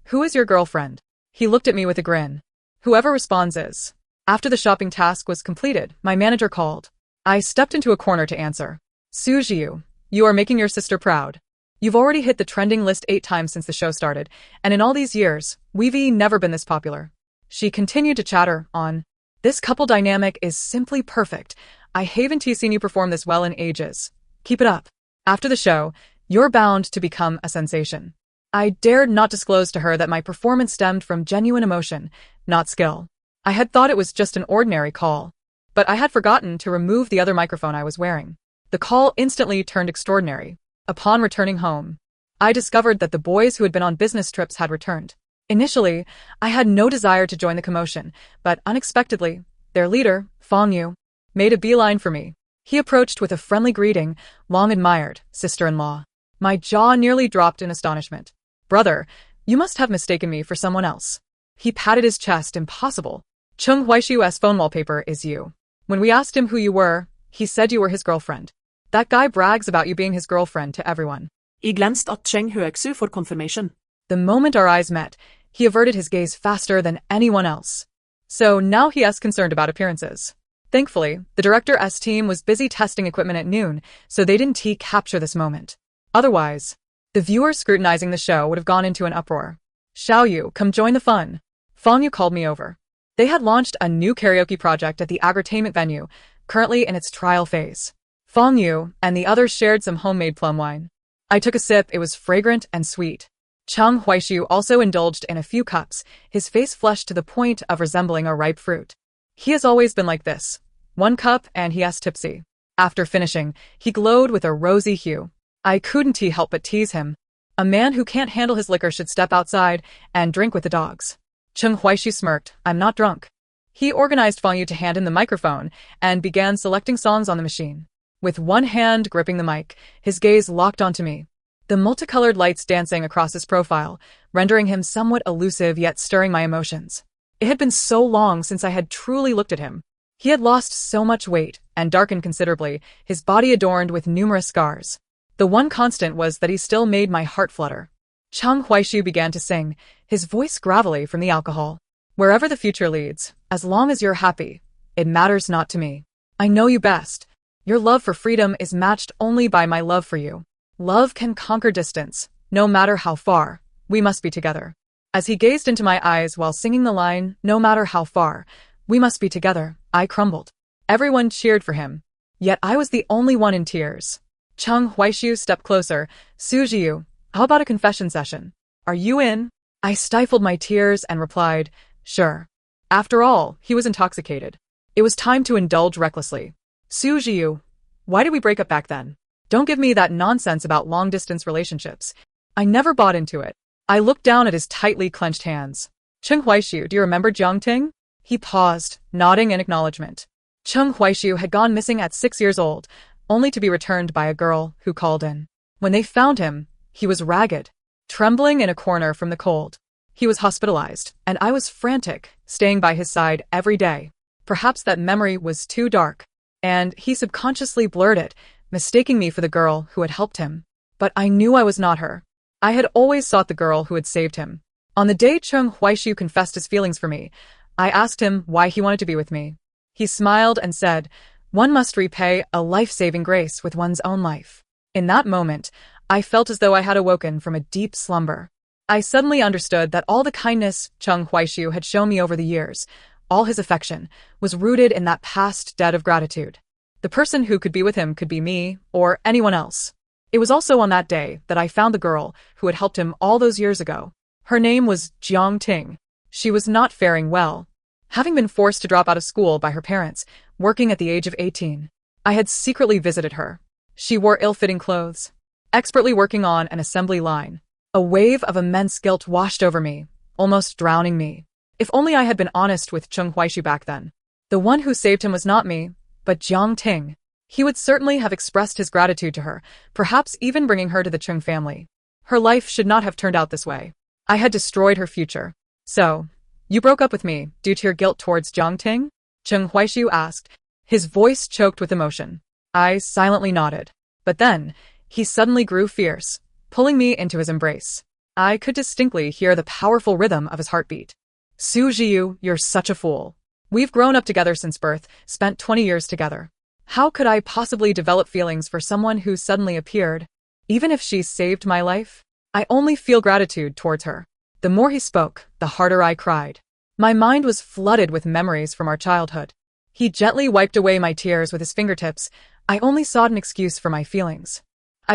Who is your girlfriend? He looked at me with a grin. Whoever responds is. After the shopping task was completed, my manager called. I stepped into a corner to answer. Sujiu, you are making your sister proud. You've already hit the trending list 8 times since the show started, and in all these years, we've never been this popular. She continued to chatter on. This couple dynamic is simply perfect. I haven't seen you perform this well in ages. Keep it up. After the show, you're bound to become a sensation. I dared not disclose to her that my performance stemmed from genuine emotion, not skill. I had thought it was just an ordinary call, but I had forgotten to remove the other microphone I was wearing. The call instantly turned extraordinary. Upon returning home, I discovered that the boys who had been on business trips had returned. Initially, I had no desire to join the commotion, but unexpectedly, their leader, Fong Yu, made a beeline for me. He approached with a friendly greeting, long admired, sister-in-law. My jaw nearly dropped in astonishment. Brother, you must have mistaken me for someone else. He patted his chest. Impossible. Cheng Huaishu's phone wallpaper is you. When we asked him who you were, he said you were his girlfriend. That guy brags about you being his girlfriend to everyone. I glansed at Cheng Huaishu for confirmation. The moment our eyes met, he averted his gaze faster than anyone else. So now he is concerned about appearances. Thankfully, the director's team was busy testing equipment at noon, so they didn't capture this moment. Otherwise, the viewers scrutinizing the show would have gone into an uproar. Xiao Yu, come join the fun. Fong Yu called me over. They had launched a new karaoke project at the agri-tainment venue, currently in its trial phase. Fong Yu and the others shared some homemade plum wine. I took a sip. It was fragrant and sweet. Cheng Huaishu also indulged in a few cups, his face flushed to the point of resembling a ripe fruit. He has always been like this. 1 cup and he is tipsy. After finishing, he glowed with a rosy hue. I couldn't help but tease him. A man who can't handle his liquor should step outside and drink with the dogs. Cheng Huaishu smirked. I'm not drunk. He organized Fong Yu to hand him the microphone and began selecting songs on the machine. With one hand gripping the mic, his gaze locked onto me. The multicolored lights dancing across his profile, rendering him somewhat elusive yet stirring my emotions. It had been so long since I had truly looked at him. He had lost so much weight and darkened considerably, his body adorned with numerous scars. The one constant was that he still made my heart flutter. Cheng Huaishu began to sing, his voice gravelly from the alcohol. Wherever the future leads, as long as you're happy, it matters not to me. I know you best. Your love for freedom is matched only by my love for you. Love can conquer distance, no matter how far. We must be together. As he gazed into my eyes while singing the line, "No matter how far, we must be together," I crumbled. Everyone cheered for him. Yet I was the only one in tears. Chung Huaishu stepped closer. "Sujiu, how about a confession session? Are you in?" I stifled my tears and replied, "Sure." After all, he was intoxicated. It was time to indulge recklessly. "Sujiu, why did we break up back then? Don't give me that nonsense about long-distance relationships." I never bought into it. I looked down at his tightly clenched hands. "Chung Huaishu, do you remember Jiang Ting?" He paused, nodding in acknowledgement. Chung Huaishu had gone missing at 6 years old, only to be returned by a girl who called in. When they found him, he was ragged, trembling in a corner from the cold. He was hospitalized, and I was frantic, staying by his side every day. Perhaps that memory was too dark, and he subconsciously blurred it, mistaking me for the girl who had helped him. But I knew I was not her. I had always sought the girl who had saved him. On the day Chung Huaishu confessed his feelings for me, I asked him why he wanted to be with me. He smiled and said, "One must repay a life-saving grace with one's own life." In that moment, I felt as though I had awoken from a deep slumber. I suddenly understood that all the kindness Chung Huaishu had shown me over the years, all his affection, was rooted in that past debt of gratitude. The person who could be with him could be me, or anyone else. It was also on that day that I found the girl who had helped him all those years ago. Her name was Jiang Ting. She was not faring well. Having been forced to drop out of school by her parents, working at the age of 18, I had secretly visited her. She wore ill-fitting clothes, expertly working on an assembly line. A wave of immense guilt washed over me, almost drowning me. If only I had been honest with Chung Huaishu back then. The one who saved him was not me, but Jiang Ting. He would certainly have expressed his gratitude to her, perhaps even bringing her to the Chung family. Her life should not have turned out this way. I had destroyed her future. "So, you broke up with me due to your guilt towards Jiang Ting?" Chung Huaishu asked, his voice choked with emotion. I silently nodded. But then, he suddenly grew fierce, pulling me into his embrace. I could distinctly hear the powerful rhythm of his heartbeat. "Su Jiu, you're such a fool. We've grown up together since birth, spent 20 years together. How could I possibly develop feelings for someone who suddenly appeared? Even if she saved my life, I only feel gratitude towards her." The more he spoke, the harder I cried. My mind was flooded with memories from our childhood. He gently wiped away my tears with his fingertips. I only sought an excuse for my feelings.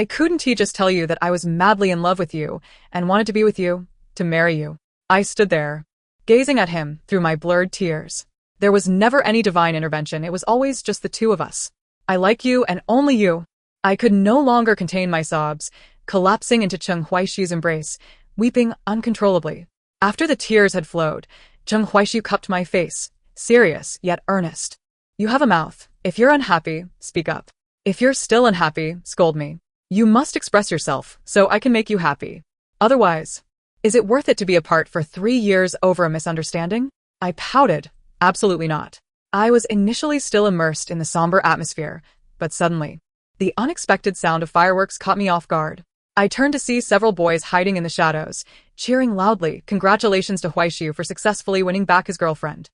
"Couldn't he just tell you that I was madly in love with you and wanted to be with you, to marry you?" I stood there, gazing at him through my blurred tears. There was never any divine intervention, it was always just the two of us. "I like you and only you." I could no longer contain my sobs, collapsing into Chung Huaishu's embrace, weeping uncontrollably. After the tears had flowed, Chung Huaishu cupped my face, serious yet earnest. "You have a mouth. If you're unhappy, speak up. If you're still unhappy, scold me. You must express yourself so I can make you happy. Otherwise, is it worth it to be apart for 3 years over a misunderstanding?" I pouted. Absolutely not. I was initially still immersed in the somber atmosphere, but suddenly, the unexpected sound of fireworks caught me off guard. I turned to see several boys hiding in the shadows, cheering loudly congratulations to Huaishu for successfully winning back his girlfriend.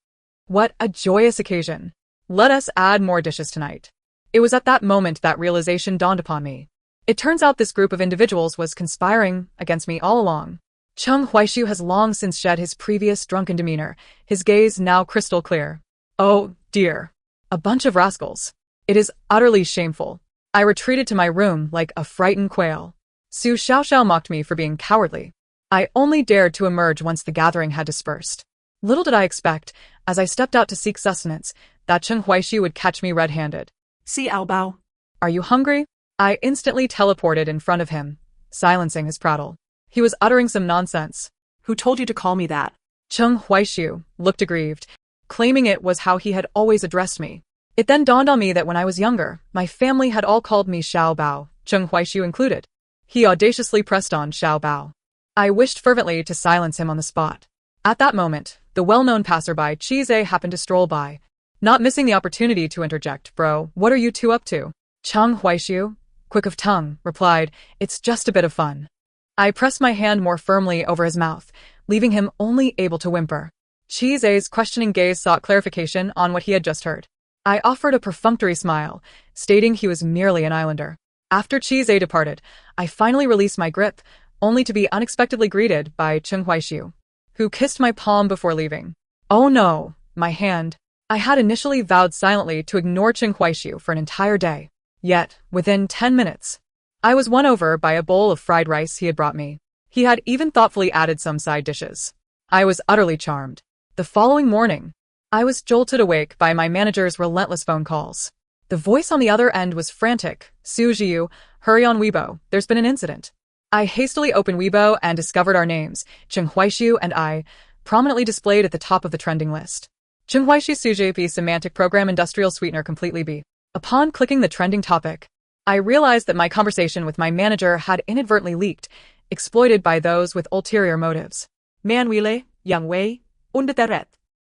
What a joyous occasion. Let us add more dishes tonight. It was at that moment that realization dawned upon me. It turns out this group of individuals was conspiring against me all along. Chung Huaishu has long since shed his previous drunken demeanor, his gaze now crystal clear. Oh, dear. A bunch of rascals. It is utterly shameful. I retreated to my room like a frightened quail. Su Xiaoxiao mocked me for being cowardly. I only dared to emerge once the gathering had dispersed. Little did I expect, as I stepped out to seek sustenance, that Chung Huaishu would catch me red-handed. Si Bao. "Are you hungry?" I instantly teleported in front of him, silencing his prattle. He was uttering some nonsense. "Who told you to call me that?" Chung Huaishu looked aggrieved, claiming it was how he had always addressed me. It then dawned on me that when I was younger, my family had all called me Xiao Bao, Chung Huaishu included. He audaciously pressed on Xiao Bao. I wished fervently to silence him on the spot. At that moment, the well-known passerby Chize happened to stroll by, not missing the opportunity to interject. "Bro, what are you two up to?" Chung Huaishu, quick of tongue, replied, "It's just a bit of fun." I pressed my hand more firmly over his mouth, leaving him only able to whimper. Chize's questioning gaze sought clarification on what he had just heard. I offered a perfunctory smile, stating he was merely an islander. After Chize departed, I finally released my grip, only to be unexpectedly greeted by Chung Huaishu. who kissed my palm before leaving. Oh no, my hand. I had initially vowed silently to ignore Chen Huaishu for an entire day. Yet, within 10 minutes, I was won over by a bowl of fried rice he had brought me. He had even thoughtfully added some side dishes. I was utterly charmed. The following morning, I was jolted awake by my manager's relentless phone calls. The voice on the other end was frantic. Su Jiu, hurry on Weibo, there's been an incident. I hastily opened Weibo and discovered our names, Chen Huaishu and I, prominently displayed at the top of the trending list. Chen Huaishu Suje B semantic program industrial sweetener completely B. Upon clicking the trending topic, I realized that my conversation with my manager had inadvertently leaked, exploited by those with ulterior motives. Man Wile, Yang Wei, Undeteret,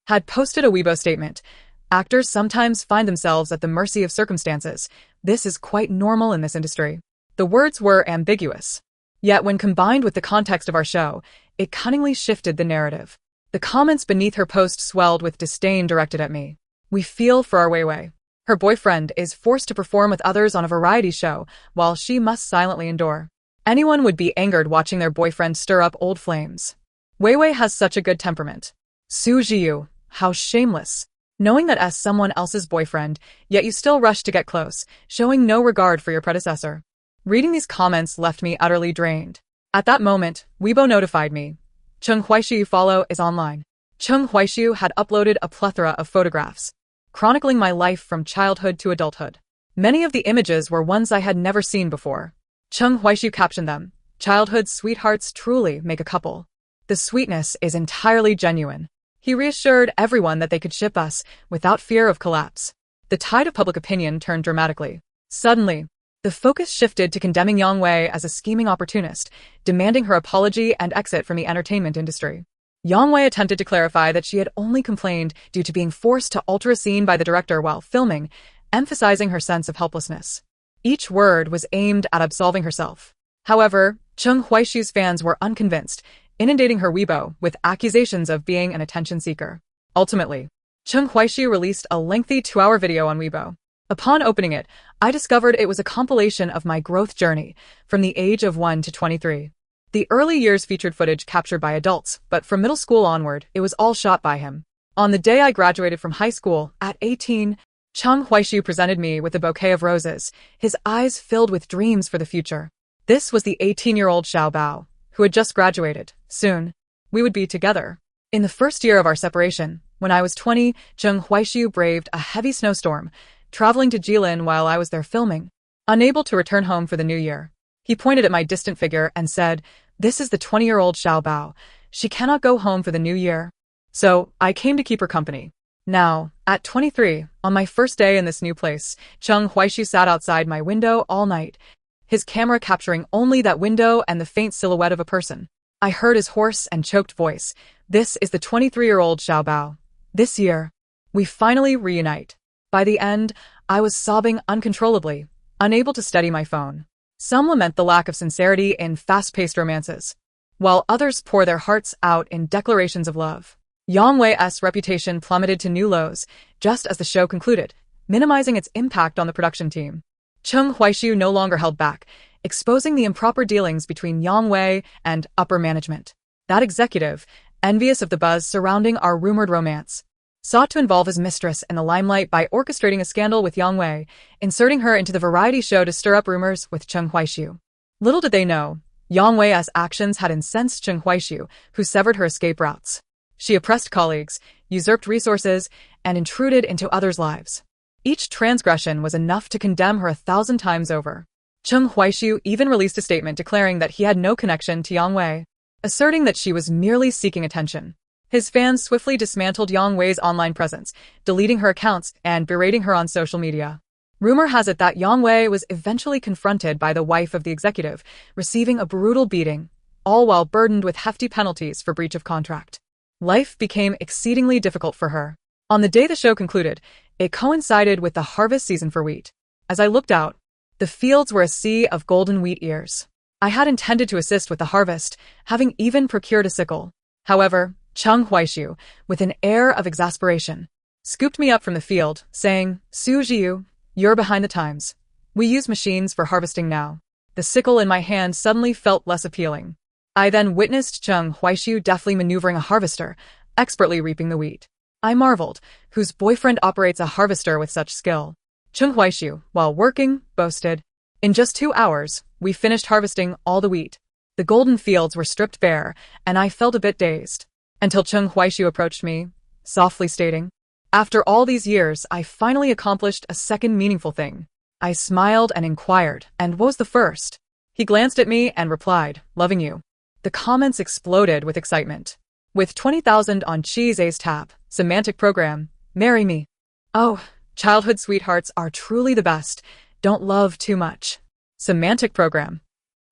had posted a Weibo statement. Actors sometimes find themselves at the mercy of circumstances. This is quite normal in this industry. The words were ambiguous. Yet when combined with the context of our show, it cunningly shifted the narrative. The comments beneath her post swelled with disdain directed at me. We feel for our Weiwei. Her boyfriend is forced to perform with others on a variety show, while she must silently endure. Anyone would be angered watching their boyfriend stir up old flames. Weiwei has such a good temperament. Su Jiu, how shameless. Knowing that as someone else's boyfriend, yet you still rush to get close, showing no regard for your predecessor. Reading these comments left me utterly drained. At that moment, Weibo notified me. Chen Huaishu you follow is online. Chen Huaishu had uploaded a plethora of photographs, chronicling my life from childhood to adulthood. Many of the images were ones I had never seen before. Chen Huaishu captioned them, "Childhood sweethearts truly make a couple. The sweetness is entirely genuine." He reassured everyone that they could ship us without fear of collapse. The tide of public opinion turned dramatically. Suddenly, the focus shifted to condemning Yang Wei as a scheming opportunist, demanding her apology and exit from the entertainment industry. Yang Wei attempted to clarify that she had only complained due to being forced to alter a scene by the director while filming, emphasizing her sense of helplessness. Each word was aimed at absolving herself. However, Chen Huaishu's fans were unconvinced, inundating her Weibo with accusations of being an attention seeker. Ultimately, Chen Huaishu released a lengthy 2-hour video on Weibo. Upon opening it, I discovered it was a compilation of my growth journey from the age of 1 to 23. The early years featured footage captured by adults, but from middle school onward, it was all shot by him. On the day I graduated from high school, at 18, Chen Huaishu presented me with a bouquet of roses, his eyes filled with dreams for the future. This was the 18-year-old Xiao Bao, who had just graduated. Soon, we would be together. In the first year of our separation, when I was 20, Chen Huaishu braved a heavy snowstorm, traveling to Jilin while I was there filming. Unable to return home for the new year, he pointed at my distant figure and said, "This is the 20-year-old Xiao Bao. She cannot go home for the new year." So, I came to keep her company. Now, at 23, on my first day in this new place, Chen Huaishu sat outside my window all night, his camera capturing only that window and the faint silhouette of a person. I heard his hoarse and choked voice. "This is the 23-year-old Xiao Bao. This year, we finally reunite." By the end, I was sobbing uncontrollably, unable to steady my phone. Some lament the lack of sincerity in fast-paced romances, while others pour their hearts out in declarations of love. Yang Wei's reputation plummeted to new lows just as the show concluded, minimizing its impact on the production team. Chen Huaishu no longer held back, exposing the improper dealings between Yang Wei and upper management. That executive, envious of the buzz surrounding our rumored romance, sought to involve his mistress in the limelight by orchestrating a scandal with Yang Wei, inserting her into the variety show to stir up rumors with Chen Huaishu. Little did they know, Yang Wei's actions had incensed Chen Huaishu, who severed her escape routes. She oppressed colleagues, usurped resources, and intruded into others' lives. Each transgression was enough to condemn her 1,000 times over. Chen Huaishu even released a statement declaring that he had no connection to Yang Wei, asserting that she was merely seeking attention. His fans swiftly dismantled Yang Wei's online presence, deleting her accounts and berating her on social media. Rumor has it that Yang Wei was eventually confronted by the wife of the executive, receiving a brutal beating, all while burdened with hefty penalties for breach of contract. Life became exceedingly difficult for her. On the day the show concluded, it coincided with the harvest season for wheat. As I looked out, the fields were a sea of golden wheat ears. I had intended to assist with the harvest, having even procured a sickle. However, Chen Huaishu, with an air of exasperation, scooped me up from the field, saying, "Su Jiu, you're behind the times. We use machines for harvesting now." The sickle in my hand suddenly felt less appealing. I then witnessed Cheng Huaishu deftly maneuvering a harvester, expertly reaping the wheat. I marveled, whose boyfriend operates a harvester with such skill. Cheng Huaishu, while working, boasted, "In just 2 hours, we finished harvesting all the wheat." The golden fields were stripped bare, and I felt a bit dazed. Until Cheng Huaishu approached me, softly stating, "After all these years, I finally accomplished a second meaningful thing." I smiled and inquired, "And what was the first?" He glanced at me and replied, "Loving you." The comments exploded with excitement. With 20,000 on Cheese Ace tap, semantic program, marry me. Oh, childhood sweethearts are truly the best. Don't love too much. Semantic program.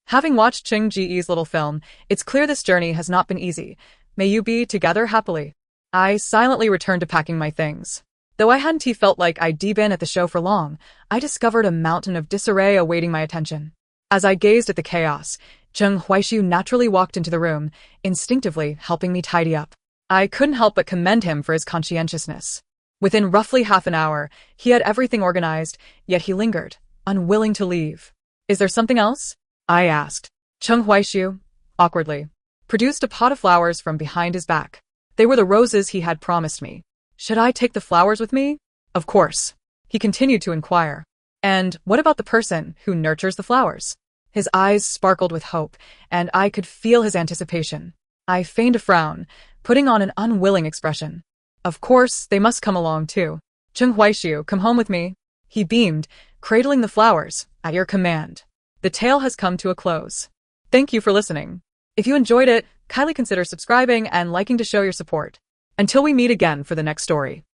Having watched Ching Ji's little film, it's clear this journey has not been easy. May you be together happily. I silently returned to packing my things. Though I hadn't felt like I'd been at the show for long, I discovered a mountain of disarray awaiting my attention. As I gazed at the chaos, Cheng Huaishu naturally walked into the room, instinctively helping me tidy up. I couldn't help but commend him for his conscientiousness. Within roughly half an hour, he had everything organized, yet he lingered, unwilling to leave. "Is there something else?" I asked. Cheng Huaishu, awkwardly, produced a pot of flowers from behind his back. They were the roses he had promised me. Should I take the flowers with me? Of course. He continued to inquire. And what about the person who nurtures the flowers? His eyes sparkled with hope, and I could feel his anticipation. I feigned a frown, putting on an unwilling expression. Of course, they must come along too. Cheng Huaishu, come home with me. He beamed, cradling the flowers, at your command. The tale has come to a close. Thank you for listening. If you enjoyed it, kindly consider subscribing and liking to show your support. Until we meet again for the next story.